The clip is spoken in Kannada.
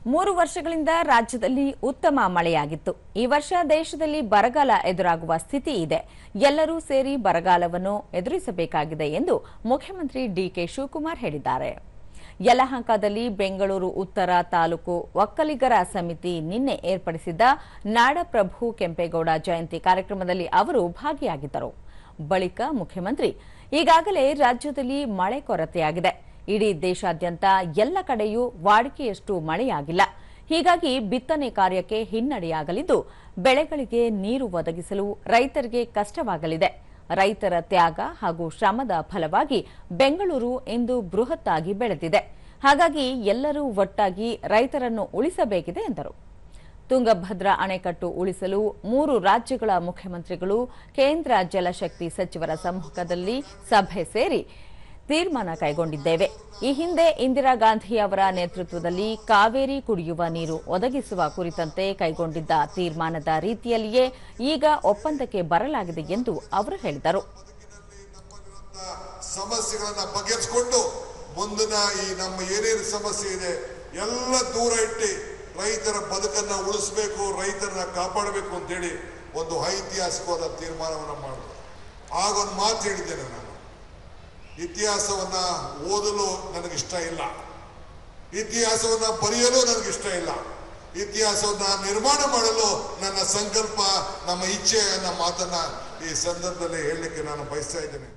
3 ವರ್ಷಗಳಿಂದ ರಾಜ್ಯದಲ್ಲಿ ಉತ್ತಮ ಮಳೆಯಾಗಿತ್ತು. ಈ ವರ್ಷ ದೇಶದಲ್ಲಿ ಬರಗಾಲ ಎದುರಾಗುವ ಸ್ಥಿತಿ ಇದೆ. ಎಲ್ಲರೂ ಸೇರಿ ಬರಗಾಲವನ್ನು ಎದುರಿಸಬೇಕಾಗಿದೆ ಎಂದು ಮುಖ್ಯಮಂತ್ರಿ ಡಿಕೆ ಶಿವಕುಮಾರ್ ಹೇಳಿದ್ದಾರೆ. ಯಲಹಂಕದಲ್ಲಿ ಬೆಂಗಳೂರು ಉತ್ತರ ತಾಲೂಕು ಒಕ್ಕಲಿಗರ ಸಮಿತಿ ನಿನ್ನೆ ಏರ್ಪಡಿಸಿದ್ದ ನಾಡಪ್ರಭು ಕೆಂಪೇಗೌಡ ಜಯಂತಿ ಕಾರ್ಯಕ್ರಮದಲ್ಲಿ ಅವರು ಭಾಗಿಯಾಗಿದ್ದರು. ಬಳಿಕ ಮುಖ್ಯಮಂತ್ರಿ, ಈಗಾಗಲೇ ರಾಜ್ಯದಲ್ಲಿ ಮಳೆ ಕೊರತೆಯಾಗಿದೆ. ಇಡೀ ದೇಶಾದ್ಯಂತ ಎಲ್ಲ ಕಡೆಯೂ ವಾಡಿಕೆಯಷ್ಟು ಮಳೆಯಾಗಿಲ್ಲ. ಹೀಗಾಗಿ ಬಿತ್ತನೆ ಕಾರ್ಯಕ್ಕೆ ಹಿನ್ನಡೆಯಾಗಲಿದ್ದು, ಬೆಳೆಗಳಿಗೆ ನೀರು ಒದಗಿಸಲು ರೈತರಿಗೆ ಕಷ್ಟವಾಗಲಿದೆ. ರೈತರ ತ್ಯಾಗ ಹಾಗೂ ಶ್ರಮದ ಫಲವಾಗಿ ಬೆಂಗಳೂರು ಇಂದು ಬೃಹತ್ತಾಗಿ ಬೆಳೆದಿದೆ. ಹಾಗಾಗಿ ಎಲ್ಲರೂ ಒಟ್ಟಾಗಿ ರೈತರನ್ನು ಉಳಿಸಬೇಕಿದೆ ಎಂದರು. ತುಂಗಭದ್ರಾ ಅಣೆಕಟ್ಟು ಉಳಿಸಲು 3 ರಾಜ್ಯಗಳ ಮುಖ್ಯಮಂತ್ರಿಗಳು ಕೇಂದ್ರ ಜಲಶಕ್ತಿ ಸಚಿವರ ಸಮ್ಮುಖದಲ್ಲಿ ಸಭೆ ಸೇರಿ ತೀರ್ಮಾನ ಕೈಗೊಂಡಿದ್ದೇವೆ. ಈ ಹಿಂದೆ ಇಂದಿರಾ ಗಾಂಧಿ ಅವರ ನೇತೃತ್ವದಲ್ಲಿ ಕಾವೇರಿ ಕುಡಿಯುವ ನೀರು ಒದಗಿಸುವ ಕುರಿತಂತೆ ಕೈಗೊಂಡಿದ್ದ ತೀರ್ಮಾನದ ರೀತಿಯಲ್ಲಿಯೇ ಈಗ ಒಪ್ಪಂದಕ್ಕೆ ಬರಲಾಗಿದೆ ಎಂದು ಅವರು ಹೇಳಿದರು. ಸಮಸ್ಯೆಗಳನ್ನು ಬಗೆಹರಿಸಿಕೊಂಡು ಮುಂದಿನ ಈ ನಮ್ಮ ಏನೇನು ಸಮಸ್ಯೆ ಇದೆ ಎಲ್ಲ ದೂರ ಇಟ್ಟು ರೈತರ ಬದುಕನ್ನು ಉಳಿಸಬೇಕು, ರೈತರನ್ನ ಕಾಪಾಡಬೇಕು ಅಂತೇಳಿ ಒಂದು ಐತಿಹಾಸಿಕವಾದ ತೀರ್ಮಾನವನ್ನು ಮಾಡಿದ್ರು. ಆಗೊಂದು ಮಾತು ಹೇಳಿದ್ದೇನೆ, ನಾನು ಇತಿಹಾಸವನ್ನ ಓದಲು ನನಗಿಷ್ಟ ಇಲ್ಲ, ಇತಿಹಾಸವನ್ನ ಬರೆಯಲು ನನಗಿಷ್ಟ ಇಲ್ಲ, ಇತಿಹಾಸವನ್ನ ನಿರ್ಮಾಣ ಮಾಡಲು ನನ್ನ ಸಂಕಲ್ಪ, ನಮ್ಮ ಇಚ್ಛೆ, ನನ್ನ ಮಾತನ್ನ ಈ ಸಂದರ್ಭದಲ್ಲಿ ಹೇಳಲಿಕ್ಕೆ ನಾನು ಬಯಸ್ತಾ ಇದ್ದೇನೆ.